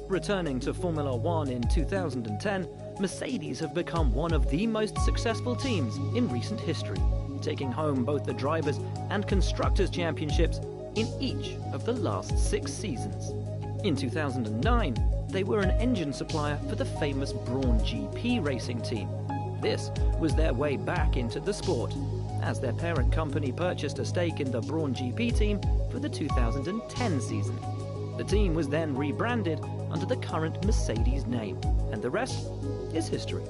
Returning to Formula One in 2010, Mercedes have become one of the most successful teams in recent history, taking home both the Drivers' and Constructors' Championships in each of the last 6 seasons. In 2009, they were an engine supplier for the famous Brawn GP racing team. This was their way back into the sport, as their parent company purchased a stake in the Brawn GP team for the 2010 season. The team was then rebranded under the current Mercedes name, and the rest is history.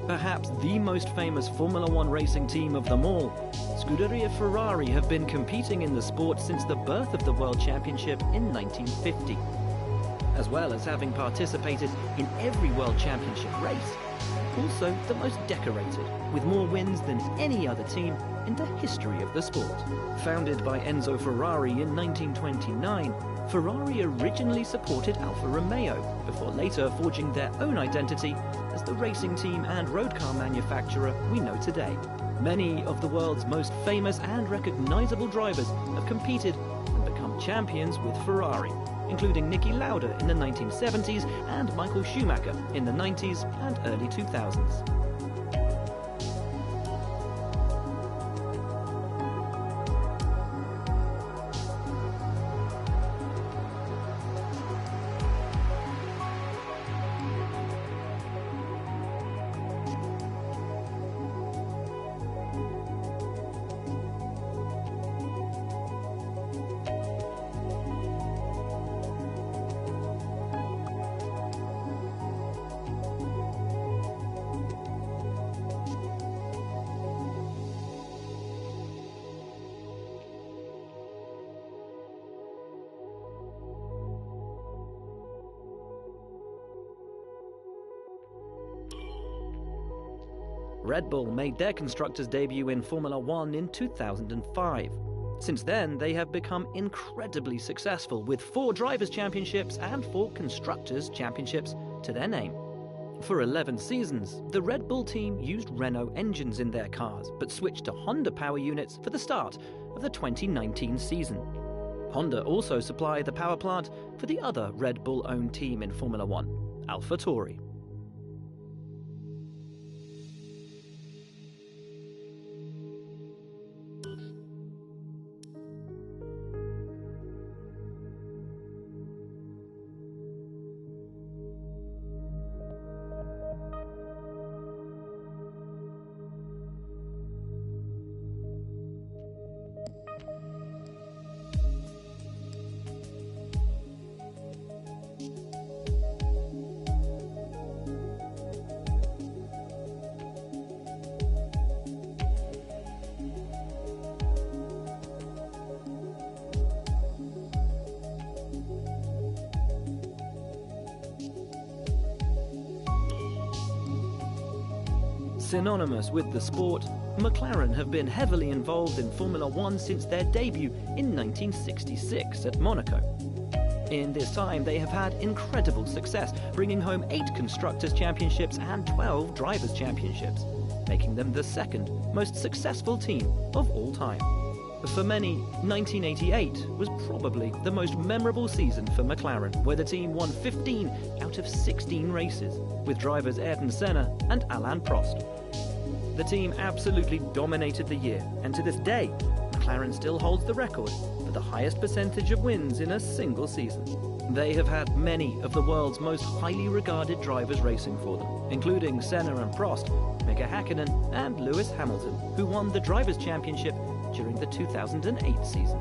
Perhaps the most famous Formula One racing team of them all, Scuderia Ferrari have been competing in the sport since the birth of the World Championship in 1950. As well as having participated in every World Championship race, also the most decorated, with more wins than any other team in the history of the sport. Founded by Enzo Ferrari in 1929, Ferrari originally supported Alfa Romeo, before later forging their own identity as the racing team and road car manufacturer we know today. Many of the world's most famous and recognizable drivers have competed and become champions with Ferrari, including Niki Lauda in the 1970s and Michael Schumacher in the 90s and early 2000s. Red Bull made their constructors' debut in Formula One in 2005. Since then, they have become incredibly successful, with 4 Drivers' Championships and 4 Constructors' Championships to their name. For 11 seasons, the Red Bull team used Renault engines in their cars, but switched to Honda power units for the start of the 2019 season. Honda also supply the power plant for the other Red Bull-owned team in Formula One, AlphaTauri. Synonymous with the sport, McLaren have been heavily involved in Formula One since their debut in 1966 at Monaco. In this time, they have had incredible success, bringing home 8 Constructors' Championships and 12 Drivers' Championships, making them the second most successful team of all time. For many, 1988 was probably the most memorable season for McLaren, where the team won 15 out of 16 races, with drivers Ayrton Senna and Alain Prost. The team absolutely dominated the year, and to this day, McLaren still holds the record for the highest percentage of wins in a single season. They have had many of the world's most highly regarded drivers racing for them, including Senna and Prost, Mika Hakkinen and Lewis Hamilton, who won the Drivers' Championship during the 2008 season.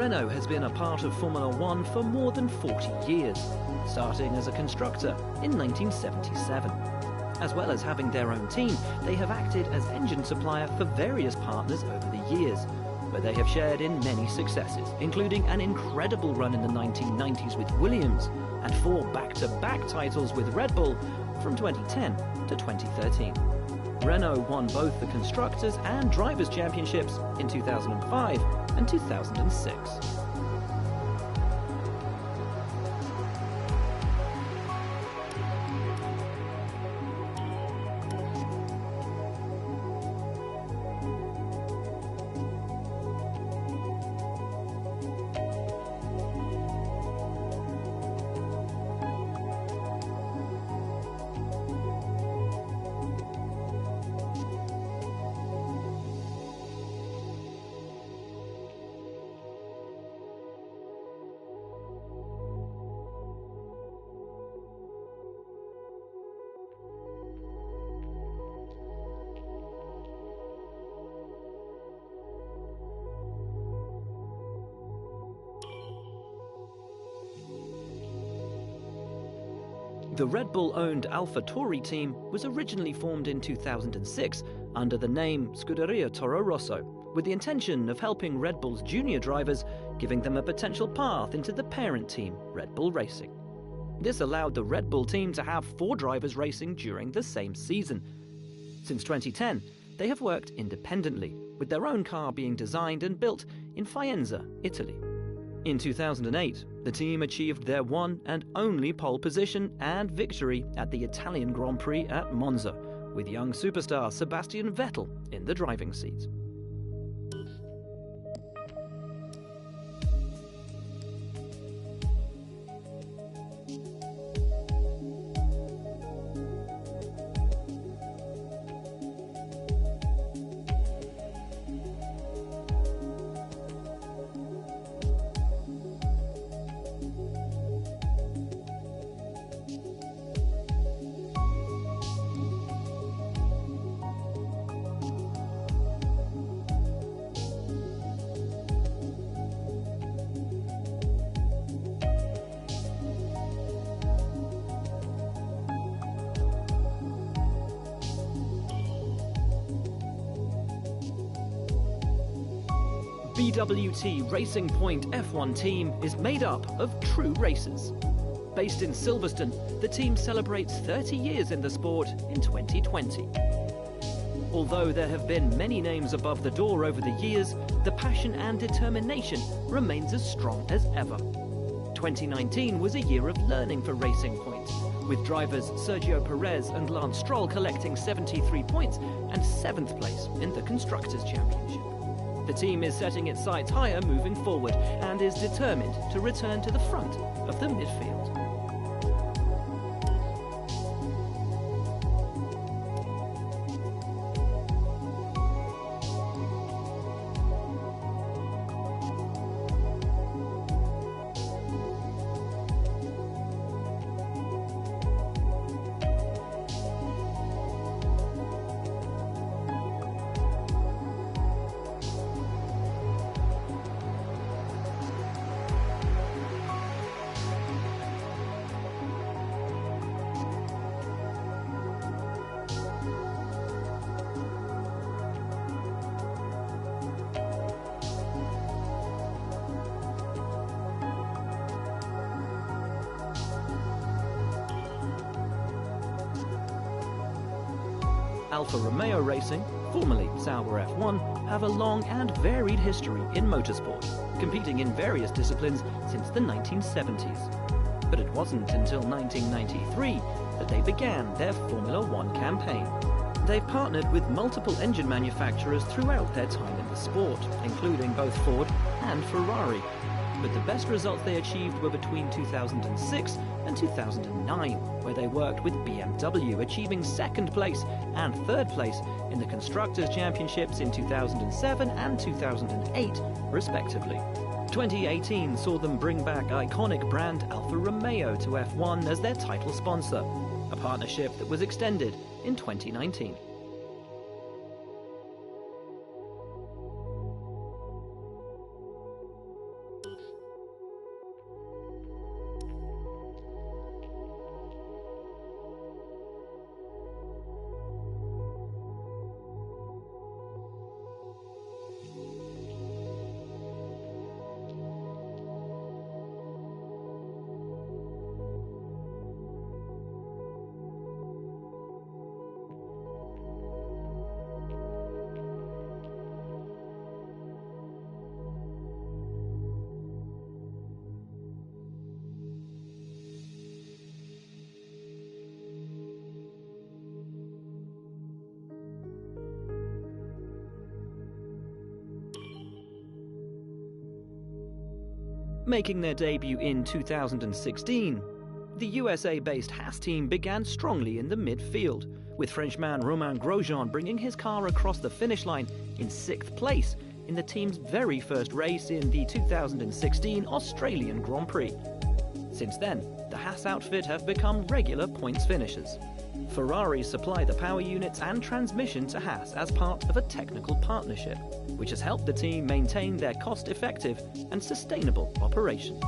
Renault has been a part of Formula One for more than 40 years, starting as a constructor in 1977. As well as having their own team, they have acted as engine supplier for various partners over the years, where they have shared in many successes, including an incredible run in the 1990s with Williams and 4 back-to-back titles with Red Bull from 2010 to 2013. Renault won both the Constructors' and Drivers' Championships in 2005 and 2006. The Red Bull-owned AlphaTauri team was originally formed in 2006 under the name Scuderia Toro Rosso, with the intention of helping Red Bull's junior drivers, giving them a potential path into the parent team, Red Bull Racing. This allowed the Red Bull team to have 4 drivers racing during the same season. Since 2010, they have worked independently, with their own car being designed and built in Faenza, Italy. In 2008, the team achieved their one and only pole position and victory at the Italian Grand Prix at Monza, with young superstar Sebastian Vettel in the driving seat. BWT Racing Point F1 team is made up of true racers. Based in Silverstone, the team celebrates 30 years in the sport in 2020. Although there have been many names above the door over the years, the passion and determination remains as strong as ever. 2019 was a year of learning for Racing Point, with drivers Sergio Perez and Lance Stroll collecting 73 points and 7th place in the Constructors' Championship. The team is setting its sights higher moving forward and is determined to return to the front of the midfield. Alfa Romeo Racing, formerly Sauber F1, have a long and varied history in motorsport, competing in various disciplines since the 1970s. But it wasn't until 1993 that they began their Formula One campaign. They've partnered with multiple engine manufacturers throughout their time in the sport, including both Ford and Ferrari. But the best results they achieved were between 2006 and 2009, where they worked with BMW, achieving 2nd place and 3rd place in the Constructors' Championships in 2007 and 2008, respectively. 2018 saw them bring back iconic brand Alfa Romeo to F1 as their title sponsor, a partnership that was extended in 2019. Making their debut in 2016, the USA-based Haas team began strongly in the midfield, with Frenchman Romain Grosjean bringing his car across the finish line in 6th place in the team's very first race in the 2016 Australian Grand Prix. Since then, the Haas outfit have become regular points finishers. Ferrari supply the power units and transmission to Haas as part of a technical partnership, which has helped the team maintain their cost-effective and sustainable operation.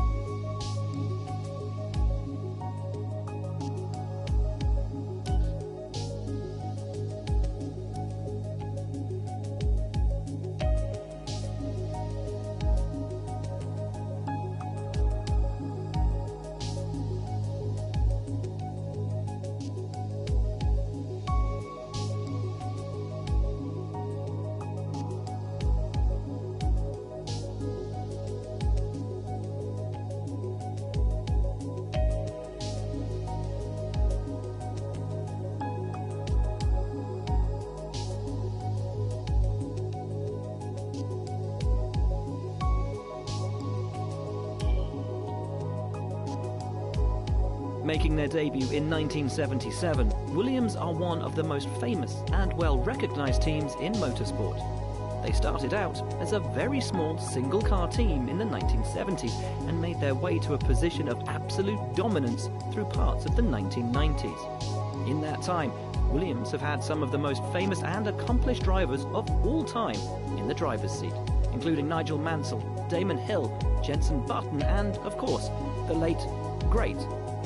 Making their debut in 1977, Williams are one of the most famous and well-recognized teams in motorsport. They started out as a very small single-car team in the 1970s and made their way to a position of absolute dominance through parts of the 1990s. In that time, Williams have had some of the most famous and accomplished drivers of all time in the driver's seat, including Nigel Mansell, Damon Hill, Jenson Button, and, of course, the late, great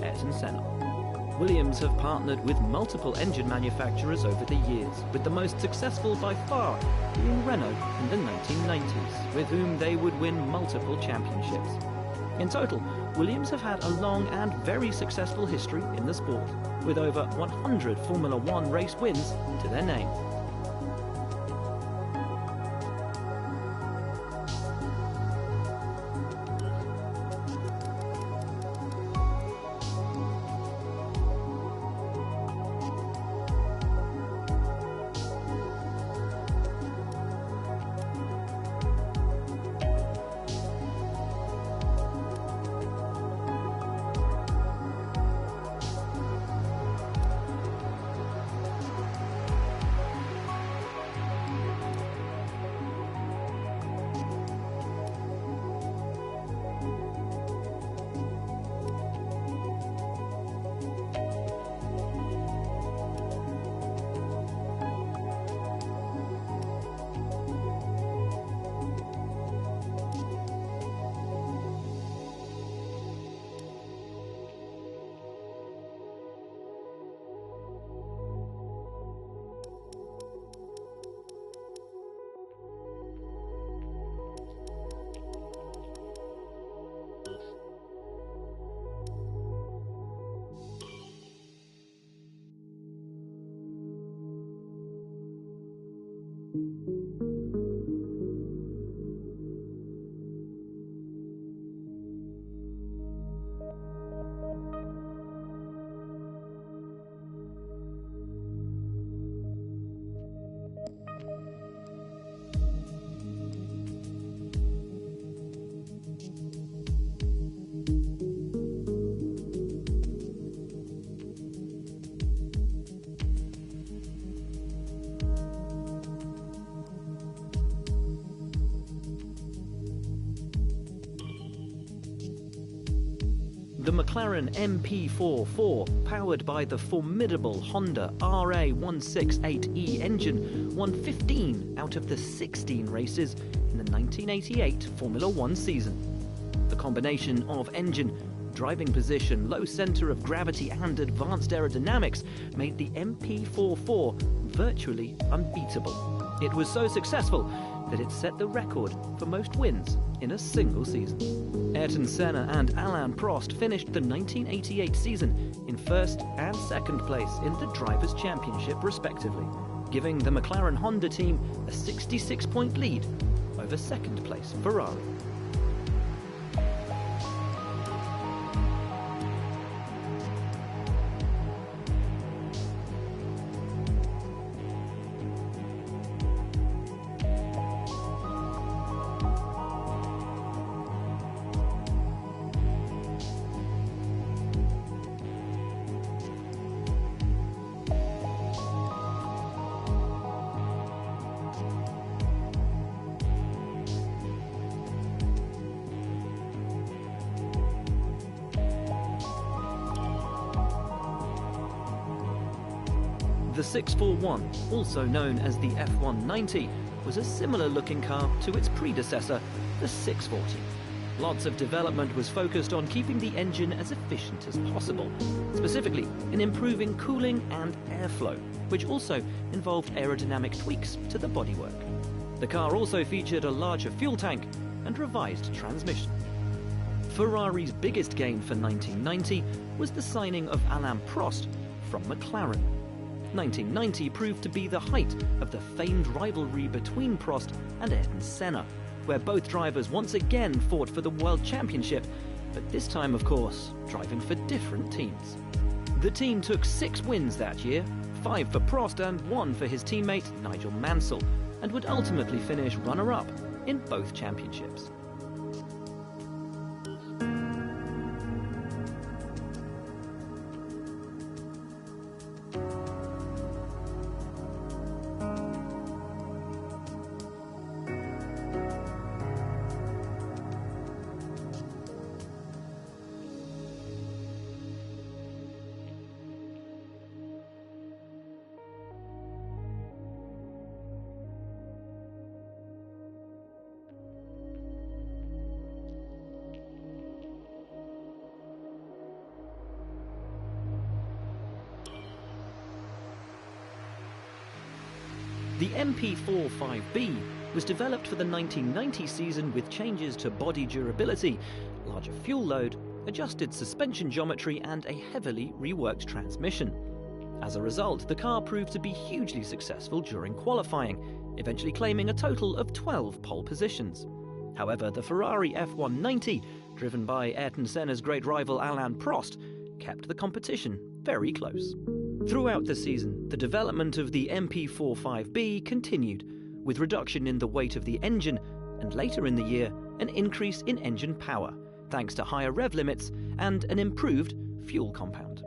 Ayrton Senna. Williams have partnered with multiple engine manufacturers over the years, with the most successful by far being Renault in the 1990s, with whom they would win multiple championships. In total, Williams have had a long and very successful history in the sport, with over 100 Formula One race wins to their name. The McLaren MP44, powered by the formidable Honda RA168E engine, won 15 out of the 16 races in the 1988 Formula One season. The combination of engine, driving position, low center of gravity and advanced aerodynamics made the MP44 virtually unbeatable. It was so successful that it set the record for most wins in a single season. Ayrton Senna and Alain Prost finished the 1988 season in first and second place in the Drivers' Championship respectively, giving the McLaren Honda team a 66-point lead over second place Ferrari. The 641, also known as the F190, was a similar-looking car to its predecessor, the 640. Lots of development was focused on keeping the engine as efficient as possible, specifically in improving cooling and airflow, which also involved aerodynamic tweaks to the bodywork. The car also featured a larger fuel tank and revised transmission. Ferrari's biggest gain for 1990 was the signing of Alain Prost from McLaren. 1990 proved to be the height of the famed rivalry between Prost and Ayrton Senna, where both drivers once again fought for the World Championship, but this time, of course, driving for different teams. The team took 6 wins that year, 5 for Prost and 1 for his teammate Nigel Mansell, and would ultimately finish runner-up in both championships. The MP45B was developed for the 1990 season with changes to body durability, larger fuel load, adjusted suspension geometry and a heavily reworked transmission. As a result, the car proved to be hugely successful during qualifying, eventually claiming a total of 12 pole positions. However, the Ferrari F190, driven by Ayrton Senna's great rival Alain Prost, kept the competition very close. Throughout the season, the development of the MP45B continued, with reduction in the weight of the engine, and later in the year, an increase in engine power, thanks to higher rev limits and an improved fuel compound.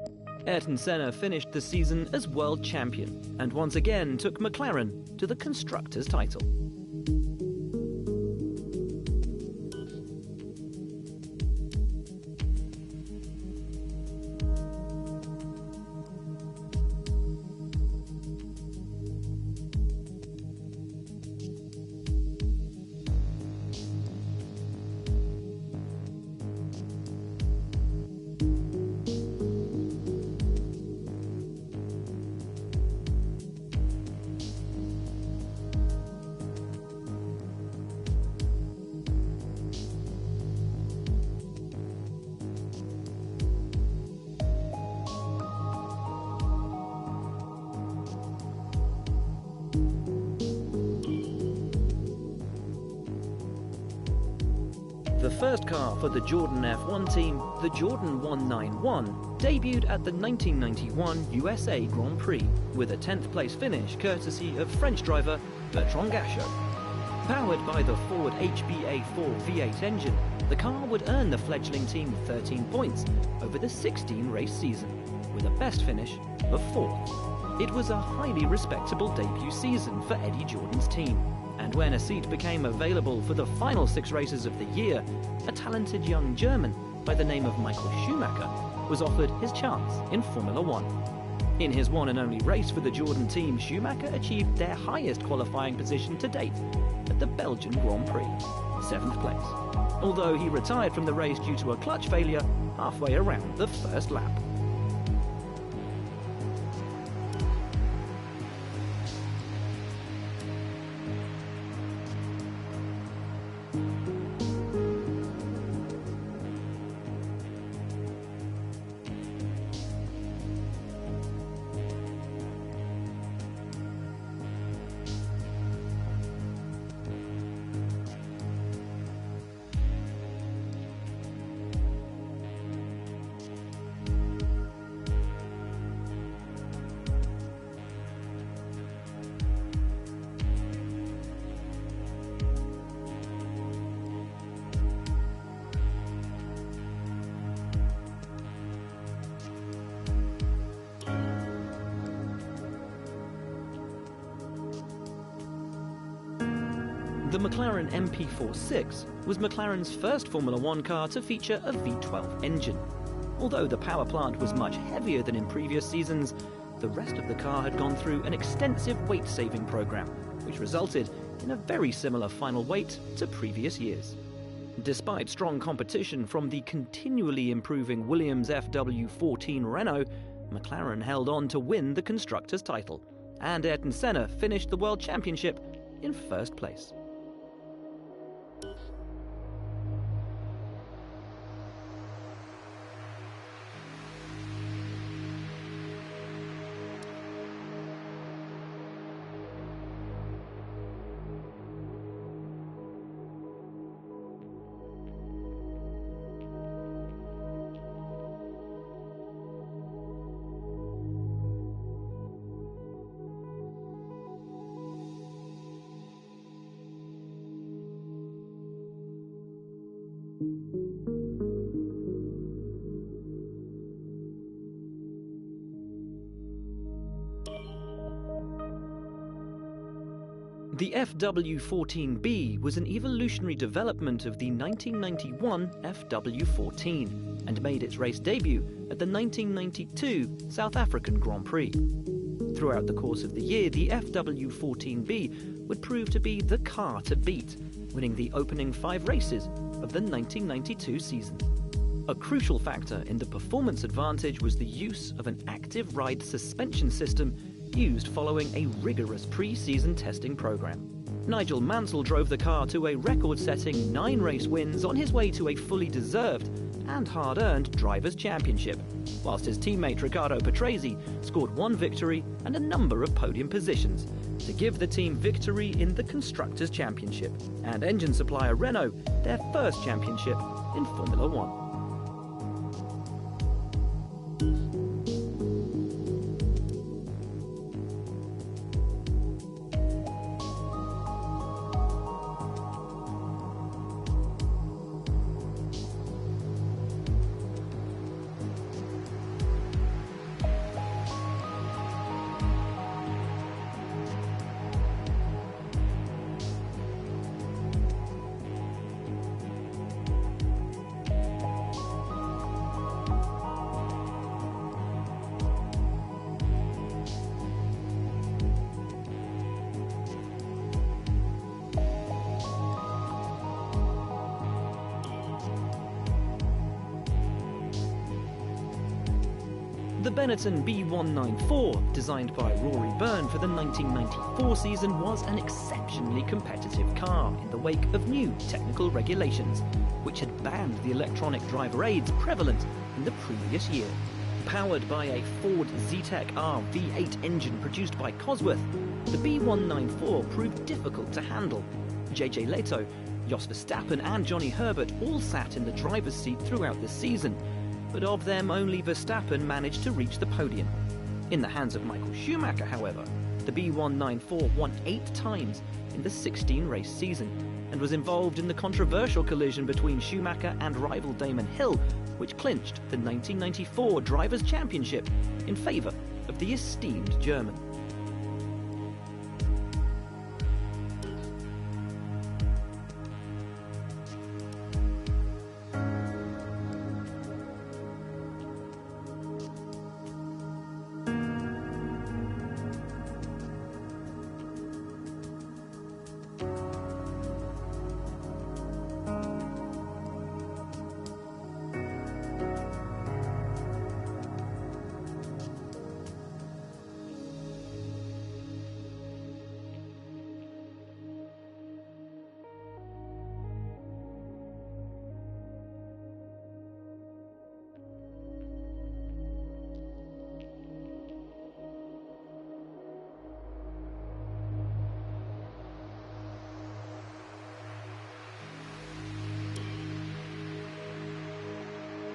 Ayrton Senna finished the season as world champion, and once again took McLaren to the Constructors' title. The first car for the Jordan F1 team, the Jordan 191, debuted at the 1991 USA Grand Prix, with a 10th place finish courtesy of French driver Bertrand Gachot. Powered by the Ford HBA4 V8 engine, the car would earn the fledgling team 13 points over the 16-race season, with a best finish of 4th. It was a highly respectable debut season for Eddie Jordan's team, and when a seat became available for the final 6 races of the year, a talented young German by the name of Michael Schumacher was offered his chance in Formula One. In his one and only race for the Jordan team, Schumacher achieved their highest qualifying position to date at the Belgian Grand Prix, 7th place, although he retired from the race due to a clutch failure halfway around the first lap. The McLaren MP46 was McLaren's first Formula One car to feature a V12 engine. Although the power plant was much heavier than in previous seasons, the rest of the car had gone through an extensive weight-saving program, which resulted in a very similar final weight to previous years. Despite strong competition from the continually improving Williams FW14 Renault, McLaren held on to win the Constructors' title, and Ayrton Senna finished the World Championship in first place. The FW14B was an evolutionary development of the 1991 FW14 and made its race debut at the 1992 South African Grand Prix. Throughout the course of the year, the FW14B would prove to be the car to beat, winning the opening 5 races of the 1992 season. A crucial factor in the performance advantage was the use of an active ride suspension system used following a rigorous pre-season testing program. Nigel Mansell drove the car to a record-setting 9 race wins on his way to a fully deserved and hard-earned Drivers' Championship, whilst his teammate Riccardo Patrese scored 1 victory and a number of podium positions to give the team victory in the Constructors' Championship, and engine supplier Renault their first championship in Formula One. The Benetton B194, designed by Rory Byrne for the 1994 season, was an exceptionally competitive car in the wake of new technical regulations, which had banned the electronic driver aids prevalent in the previous year. Powered by a Ford Zetec R V8 engine produced by Cosworth, the B194 proved difficult to handle. JJ Lehto, Jos Verstappen and Johnny Herbert all sat in the driver's seat throughout the season, but of them only Verstappen managed to reach the podium. In the hands of Michael Schumacher, however, the B194 won 8 times in the 16-race season and was involved in the controversial collision between Schumacher and rival Damon Hill, which clinched the 1994 Drivers' Championship in favour of the esteemed German.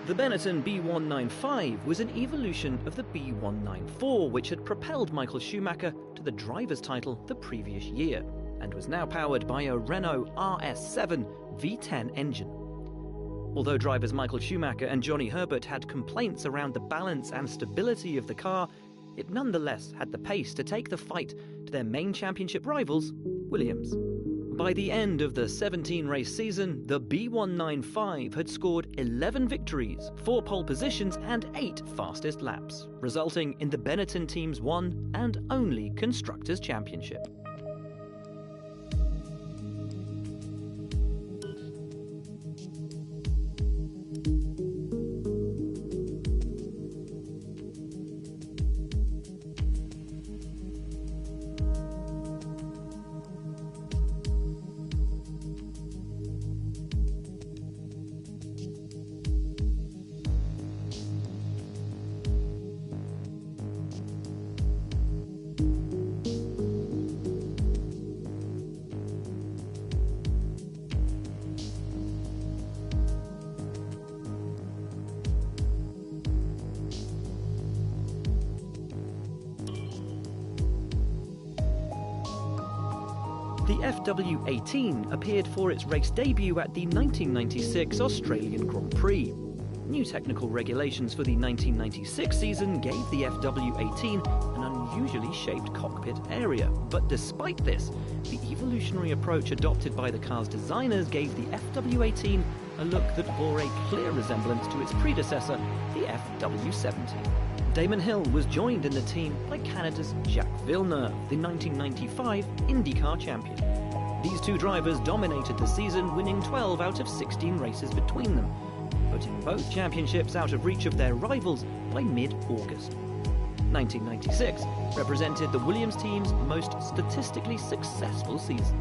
The Benetton B195 was an evolution of the B194, which had propelled Michael Schumacher to the driver's title the previous year, and was now powered by a Renault RS7 V10 engine. Although drivers Michael Schumacher and Johnny Herbert had complaints around the balance and stability of the car, it nonetheless had the pace to take the fight to their main championship rivals, Williams. By the end of the 17-race season, the B195 had scored 11 victories, 4 pole positions and 8 fastest laps, resulting in the Benetton team's one and only Constructors' Championship. The FW18 appeared for its race debut at the 1996 Australian Grand Prix. New technical regulations for the 1996 season gave the FW18 an unusually shaped cockpit area, but despite this, the evolutionary approach adopted by the car's designers gave the FW18 a look that bore a clear resemblance to its predecessor, the FW17. Damon Hill was joined in the team by Canada's Jacques Villeneuve, the 1995 IndyCar champion. These two drivers dominated the season, winning 12 out of 16 races between them, putting both championships out of reach of their rivals by mid-August. 1996 represented the Williams team's most statistically successful season.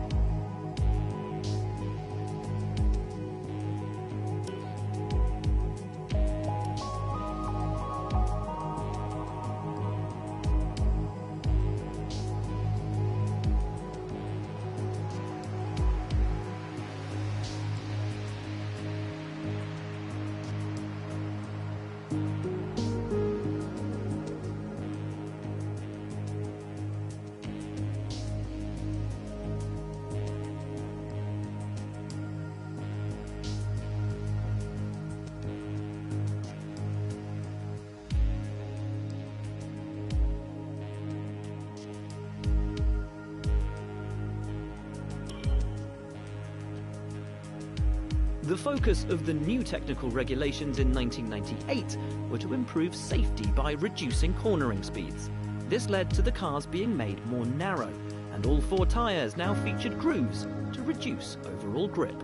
The focus of the new technical regulations in 1998 were to improve safety by reducing cornering speeds. This led to the cars being made more narrow, and all 4 tyres now featured grooves to reduce overall grip.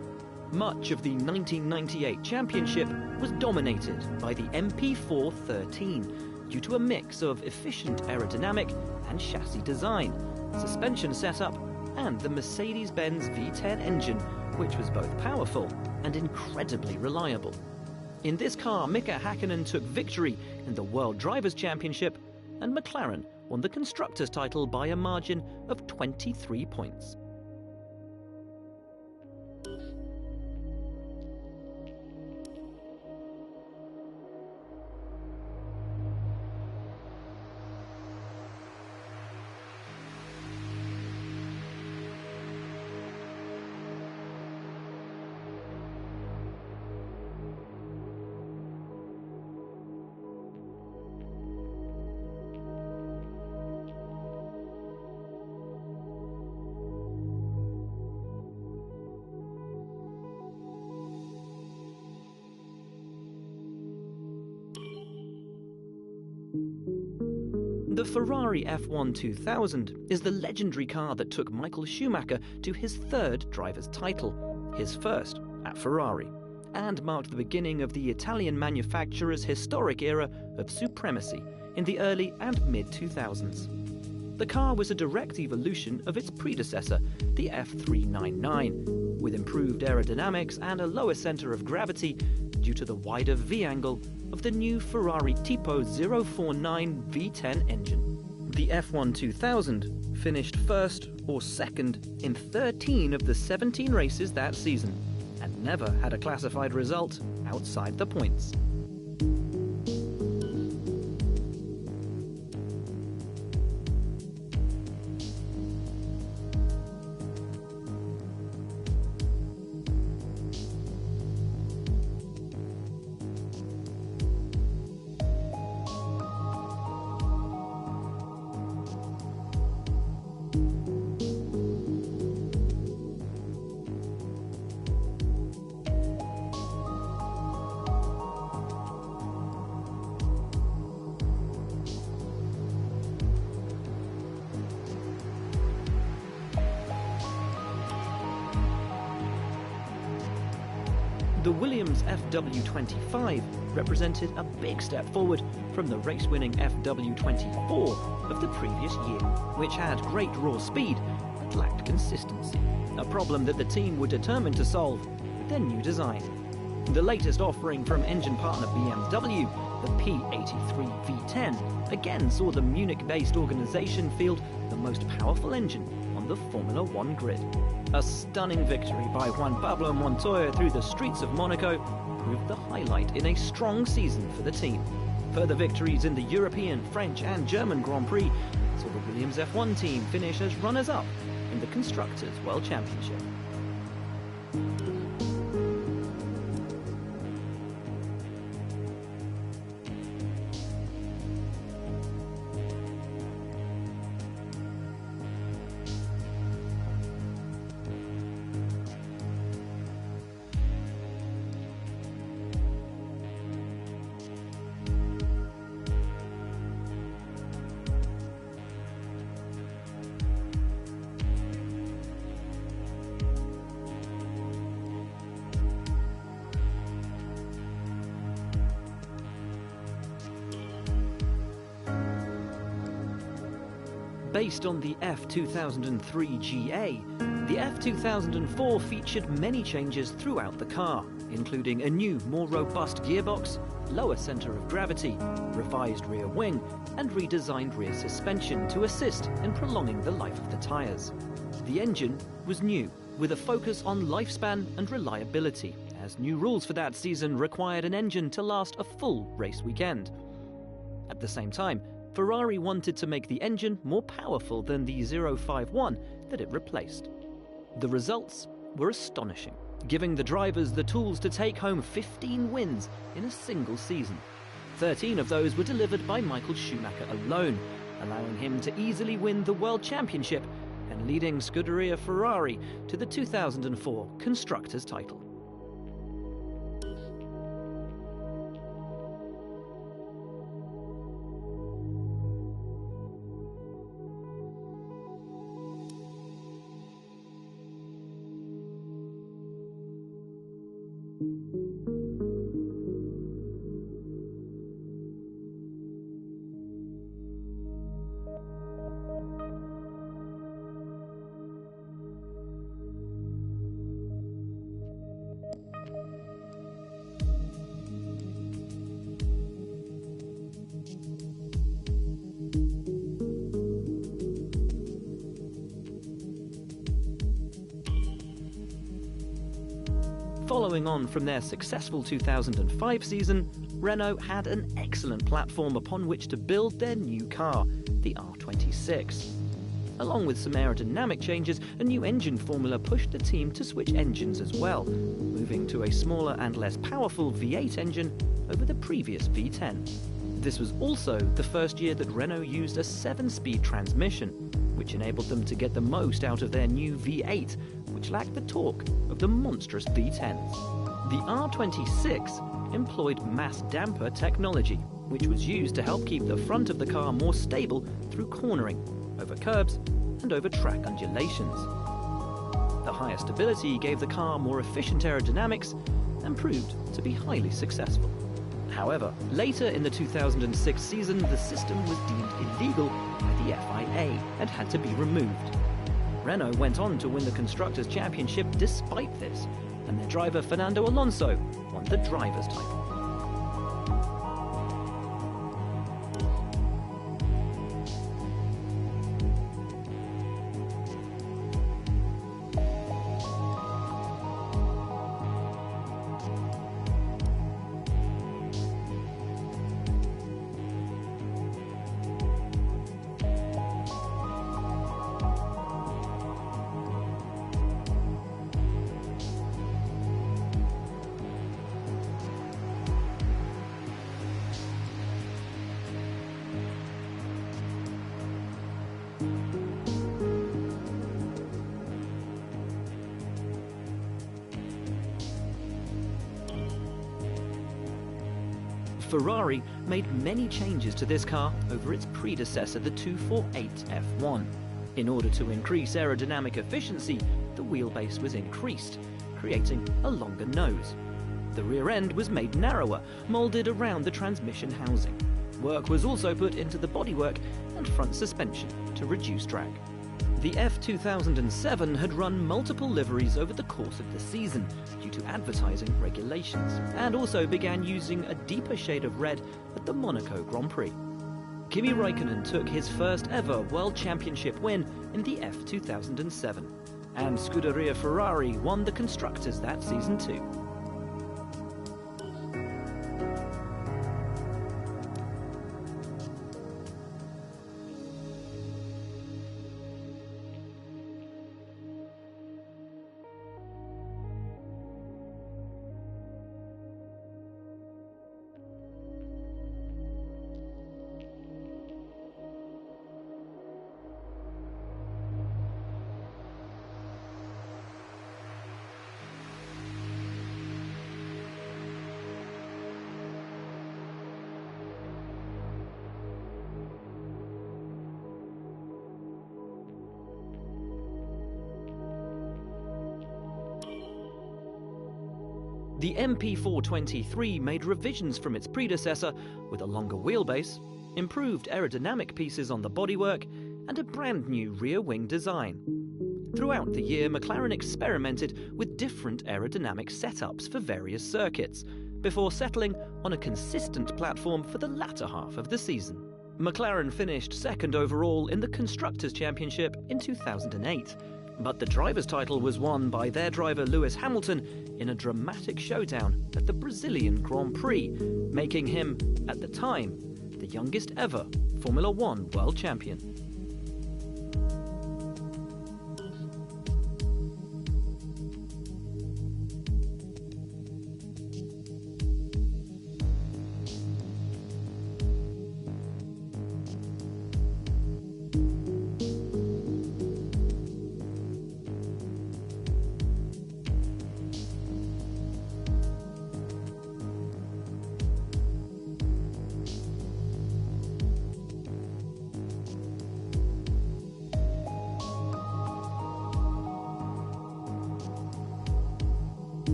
Much of the 1998 championship was dominated by the MP413 due to a mix of efficient aerodynamic and chassis design, suspension setup, and the Mercedes-Benz V10 engine, which was both powerful and incredibly reliable. In this car, Mika Hakkinen took victory in the World Drivers' Championship, and McLaren won the Constructors' title by a margin of 23 points. The Ferrari F1 2000 is the legendary car that took Michael Schumacher to his 3rd driver's title, his first at Ferrari, and marked the beginning of the Italian manufacturer's historic era of supremacy in the early and mid-2000s. The car was a direct evolution of its predecessor, the F399, with improved aerodynamics and a lower center of gravity due to the wider V-angle of the new Ferrari Tipo 049 V10 engine. The F1 2000 finished 1st or 2nd in 13 of the 17 races that season, and never had a classified result outside the points. The Williams FW25 represented a big step forward from the race-winning FW24 of the previous year, which had great raw speed but lacked consistency, a problem that the team were determined to solve with their new design. The latest offering from engine partner BMW, the P83 V10, again saw the Munich-based organisation field the most powerful engine on the Formula One grid. A stunning victory by Juan Pablo Montoya through the streets of Monaco proved the highlight in a strong season for the team. Further victories in the European, French and German Grand Prix saw the Williams F1 team finish as runners-up in the Constructors' World Championship. Based on the F2003 GA, the F2004 featured many changes throughout the car, including a new, more robust gearbox, lower centre of gravity, revised rear wing, and redesigned rear suspension to assist in prolonging the life of the tyres. The engine was new, with a focus on lifespan and reliability, as new rules for that season required an engine to last a full race weekend. At the same time, Ferrari wanted to make the engine more powerful than the 051 that it replaced. The results were astonishing, giving the drivers the tools to take home 15 wins in a single season. 13 of those were delivered by Michael Schumacher alone, allowing him to easily win the World Championship and leading Scuderia Ferrari to the 2004 Constructors' title. Following on from their successful 2005 season, Renault had an excellent platform upon which to build their new car, the R26. Along with some aerodynamic changes, a new engine formula pushed the team to switch engines as well, moving to a smaller and less powerful V8 engine over the previous V10. This was also the first year that Renault used a 7-speed transmission, which enabled them to get the most out of their new V8, which lacked the torque of the monstrous V10s. The R26 employed mass damper technology, which was used to help keep the front of the car more stable through cornering, over curbs, and over track undulations. The higher stability gave the car more efficient aerodynamics and proved to be highly successful. However, later in the 2006 season, the system was deemed illegal by the FIA and had to be removed. Renault went on to win the Constructors' Championship despite this, and their driver Fernando Alonso won the driver's title. Ferrari made many changes to this car over its predecessor, the 248 F1. In order to increase aerodynamic efficiency, the wheelbase was increased, creating a longer nose. The rear end was made narrower, moulded around the transmission housing. Work was also put into the bodywork and front suspension to reduce drag. The F2007 had run multiple liveries over the course of the season due to advertising regulations, and also began using a deeper shade of red at the Monaco Grand Prix. Kimi Räikkönen took his first ever World Championship win in the F2007, and Scuderia Ferrari won the Constructors that season too. The MP423 made revisions from its predecessor with a longer wheelbase, improved aerodynamic pieces on the bodywork, and a brand new rear wing design. Throughout the year, McLaren experimented with different aerodynamic setups for various circuits, before settling on a consistent platform for the latter half of the season. McLaren finished second overall in the Constructors' Championship in 2008, but the driver's title was won by their driver Lewis Hamilton in a dramatic showdown at the Brazilian Grand Prix, making him, at the time, the youngest ever Formula One world champion.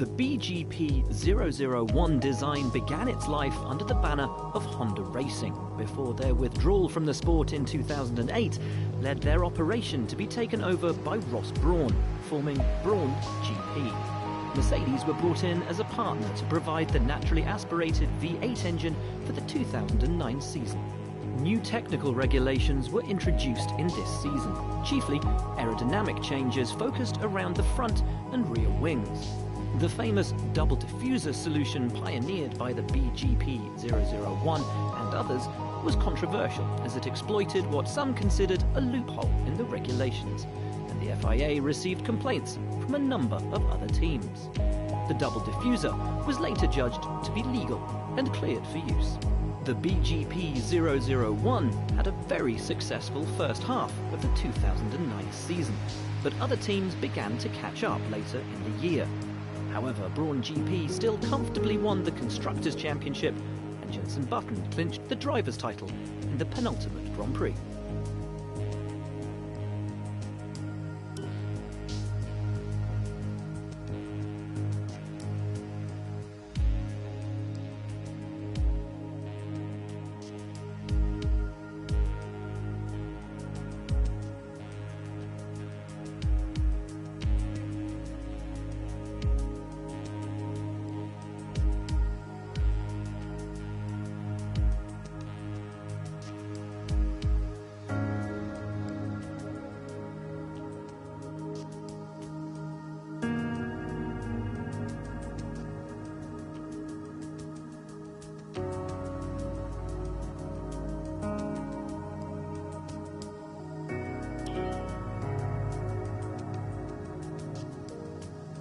The BGP001 design began its life under the banner of Honda Racing, before their withdrawal from the sport in 2008 led their operation to be taken over by Ross Brawn, forming Brawn GP. Mercedes were brought in as a partner to provide the naturally aspirated V8 engine for the 2009 season. New technical regulations were introduced in this season, chiefly aerodynamic changes focused around the front and rear wings. The famous double diffuser solution pioneered by the BGP001 and others was controversial, as it exploited what some considered a loophole in the regulations, and the FIA received complaints from a number of other teams. The double diffuser was later judged to be legal and cleared for use. The BGP001 had a very successful first half of the 2009 season, but other teams began to catch up later in the year. However, Brawn GP still comfortably won the Constructors' Championship, and Jenson Button clinched the driver's title in the penultimate Grand Prix.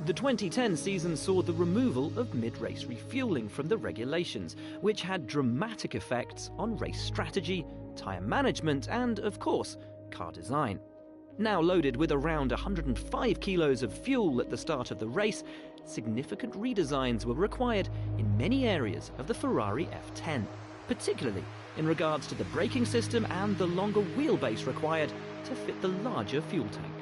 The 2010 season saw the removal of mid-race refueling from the regulations, which had dramatic effects on race strategy, tyre management and, of course, car design. Now loaded with around 105 kilos of fuel at the start of the race, significant redesigns were required in many areas of the Ferrari F10, particularly in regards to the braking system and the longer wheelbase required to fit the larger fuel tank.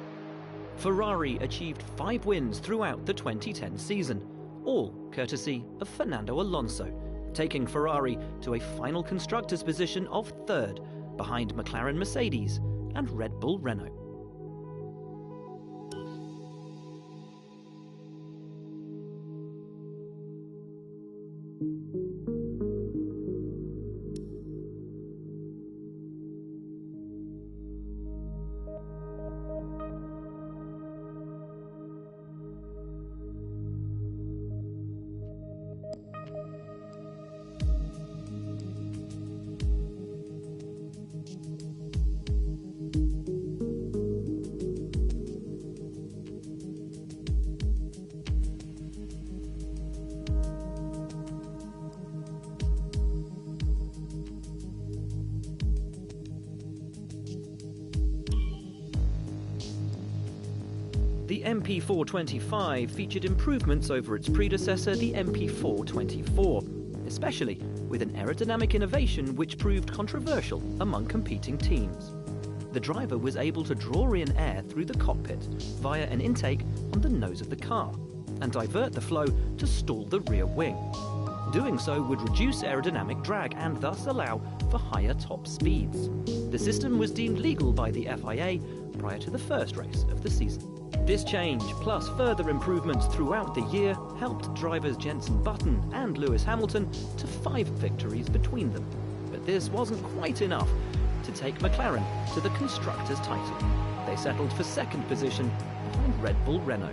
Ferrari achieved 5 wins throughout the 2010 season, all courtesy of Fernando Alonso, taking Ferrari to a final constructors' position of 3rd, behind McLaren Mercedes and Red Bull Renault. The MP425 featured improvements over its predecessor, the MP424, especially with an aerodynamic innovation which proved controversial among competing teams. The driver was able to draw in air through the cockpit via an intake on the nose of the car and divert the flow to stall the rear wing. Doing so would reduce aerodynamic drag and thus allow for higher top speeds. The system was deemed legal by the FIA prior to the first race of the season. This change, plus further improvements throughout the year, helped drivers Jenson Button and Lewis Hamilton to 5 victories between them. But this wasn't quite enough to take McLaren to the Constructors' title. They settled for 2nd position behind Red Bull Renault.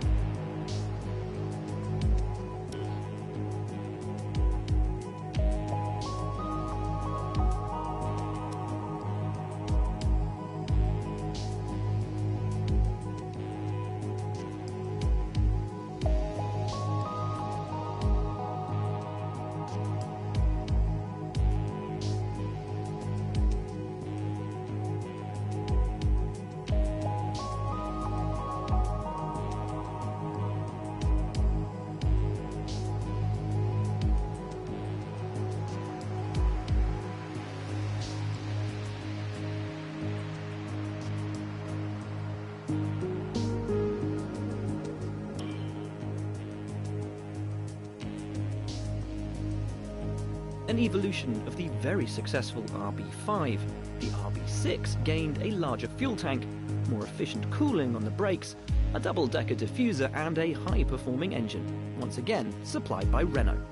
An evolution of the very successful RB5, the RB6 gained a larger fuel tank, more efficient cooling on the brakes, a double-decker diffuser and a high-performing engine, once again supplied by Renault.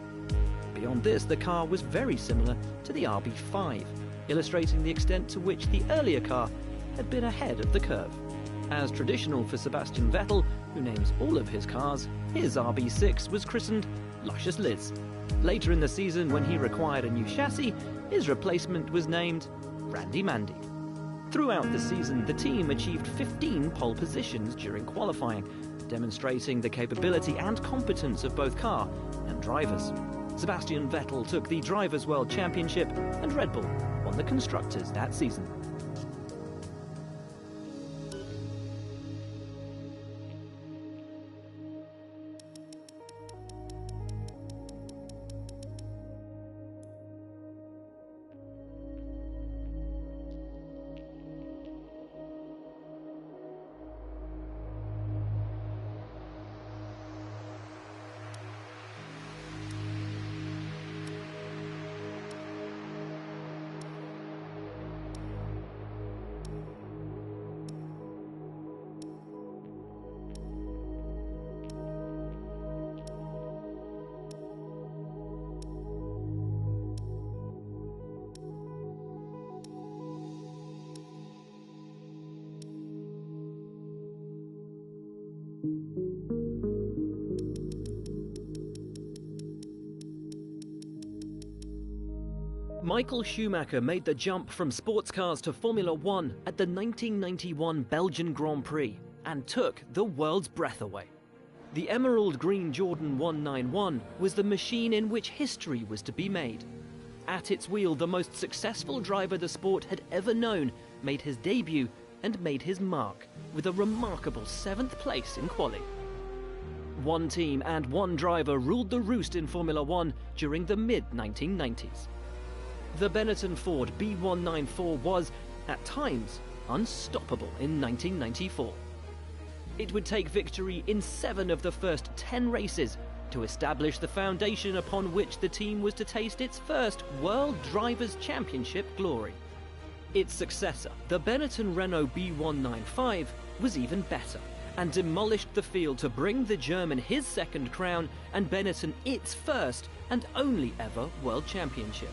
Beyond this, the car was very similar to the RB5, illustrating the extent to which the earlier car had been ahead of the curve. As traditional for Sebastian Vettel, who names all of his cars, his RB6 was christened Luscious Liz. Later in the season, when he required a new chassis, his replacement was named Randy Mandy. Throughout the season, the team achieved 15 pole positions during qualifying, demonstrating the capability and competence of both car and drivers. Sebastian Vettel took the Drivers' World Championship, and Red Bull won the Constructors that season. Michael Schumacher made the jump from sports cars to Formula One at the 1991 Belgian Grand Prix and took the world's breath away. The emerald green Jordan 191 was the machine in which history was to be made. At its wheel, the most successful driver the sport had ever known made his debut and made his mark with a remarkable 7th place in quali. One team and one driver ruled the roost in Formula One during the mid-1990s. The Benetton Ford B194 was, at times, unstoppable in 1994. It would take victory in 7 of the first 10 races to establish the foundation upon which the team was to taste its first World Drivers' Championship glory. Its successor, the Benetton Renault B195, was even better and demolished the field to bring the German his second crown and Benetton its first and only ever World Championship.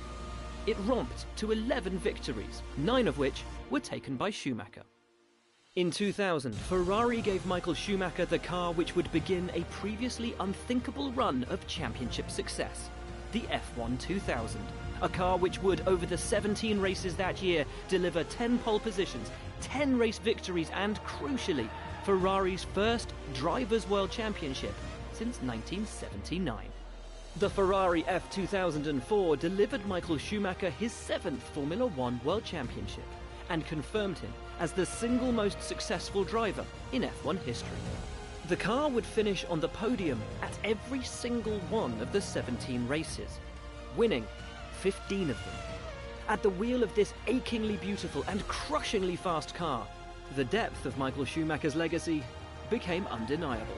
It romped to 11 victories, 9 of which were taken by Schumacher. In 2000, Ferrari gave Michael Schumacher the car which would begin a previously unthinkable run of championship success, the F1 2000, a car which would, over the 17 races that year, deliver 10 pole positions, 10 race victories and, crucially, Ferrari's first Drivers' World Championship since 1979. The Ferrari F2004 delivered Michael Schumacher his 7th Formula One World Championship and confirmed him as the single most successful driver in F1 history. The car would finish on the podium at every single one of the 17 races, winning 15 of them. At the wheel of this achingly beautiful and crushingly fast car, the depth of Michael Schumacher's legacy became undeniable.